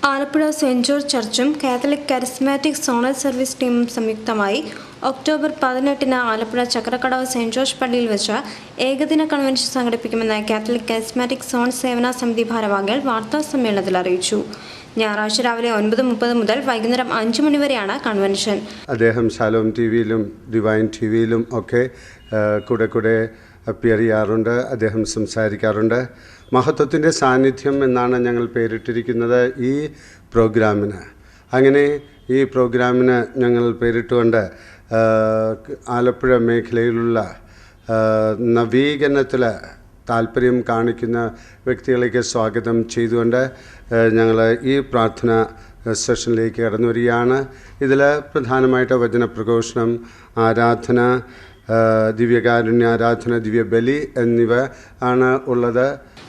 Alappuzha Saint George ചർച്ചും Catholic charismatic zonal service ടീമും സംയുക്തമായി ഒക്ടോബർ 18-ന് ആലപ്പുഴ ചക്രക്കടവ് സെന്റ് ജോർജ് പള്ളിയിൽ വെച്ച് ഏകദിന കൺവെൻഷൻ സംഘടിപ്പിക്കുമെന്ന് കാത്തലിക് കരിസ്മാറ്റിക് സോൺ സേവന സമിതി ഭാരവാഹികൾ വാർത്താസമ്മേളനത്തിൽ അറിയിച്ചു. ഞായറാഴ്ച രാവിലെ 9:30 മുതൽ വൈകുന്നേരം 5 മണി വരെയാണ് കൺവെൻഷൻ. അദ്ദേഹം ശാലോം ടിവിയിലും ഡിവൈൻ ടിവിയിലും ഒക്കെ കൂടെ അപ്പിയർ ചെയ്യാറുണ്ട്. അദ്ദേഹം സംസാരിക്കാറുണ്ട്. മഹത്വത്തിൻ്റെ സാന്നിധ്യം എന്നാണ് ഞങ്ങൾ പേരിട്ടിരിക്കുന്നത് ഈ പ്രോഗ്രാമിന്. അങ്ങനെ ഈ പ്രോഗ്രാമിന് ഞങ്ങൾ പേരിട്ടുകൊണ്ട് ആലപ്പുഴ മേഖലയിലുള്ള നവീകരണത്തിൽ താല്പര്യം കാണിക്കുന്ന വ്യക്തികളേക്ക് സ്വാഗതം ചെയ്തുകൊണ്ട് ഞങ്ങൾ ഈ പ്രാർത്ഥന സെഷനിലേക്ക് കടന്നു വരികയാണ്. ഇതിൽ പ്രധാനമായിട്ട് വചനപ്രഘോഷണം, ആരാധന, ദിവ്യകാരുണ്യ ആരാധന, ദിവ്യബലി എന്നിവ ആണ് ഉള്ളത്.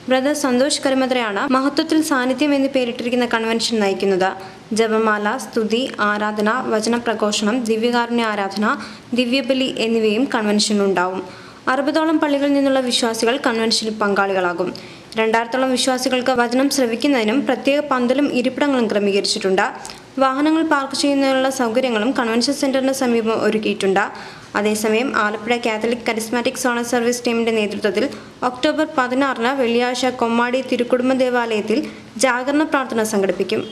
ബ്രദർ സന്തോഷ് കരുമദ്രയാണ് മഹത്വത്തിൽ സാന്നിധ്യം എന്ന് പേരിട്ടിരിക്കുന്ന കൺവെൻഷൻ നയിക്കുന്നത്. ജപമാല, സ്തുതി, ആരാധന, വചനപ്രഘോഷണം, ദിവ്യകാരുണ്യ ആരാധന, ദിവ്യബലി എന്നിവയും കൺവെൻഷനിലുണ്ടാവും. 60ഓളം പള്ളികളിൽ നിന്നുള്ള വിശ്വാസികൾ കൺവെൻഷനിൽ പങ്കാളികളാകും. 2000ഓളം വിശ്വാസികൾക്ക് വചനം ശ്രവിക്കുന്നതിനും പ്രത്യേക പന്തലും ഇരിപ്പിടങ്ങളും ക്രമീകരിച്ചിട്ടുണ്ട്. വാഹനങ്ങൾ പാർക്ക് ചെയ്യുന്നതിനുള്ള സൗകര്യങ്ങളും കൺവെൻഷൻ സെന്ററിന് സമീപം ഒരുക്കിയിട്ടുണ്ട്. അതേസമയം Alappuzha Catholic charismatic zonal service ടീമിന്റെ നേതൃത്വത്തിൽ ഒക്ടോബർ 16-ന് വെള്ളിയാഴ്ച കൊമ്മാടി തിരുക്കുടുംബ ദേവാലയത്തിൽ ജാഗരണ പ്രാർത്ഥന സംഘടിപ്പിക്കും.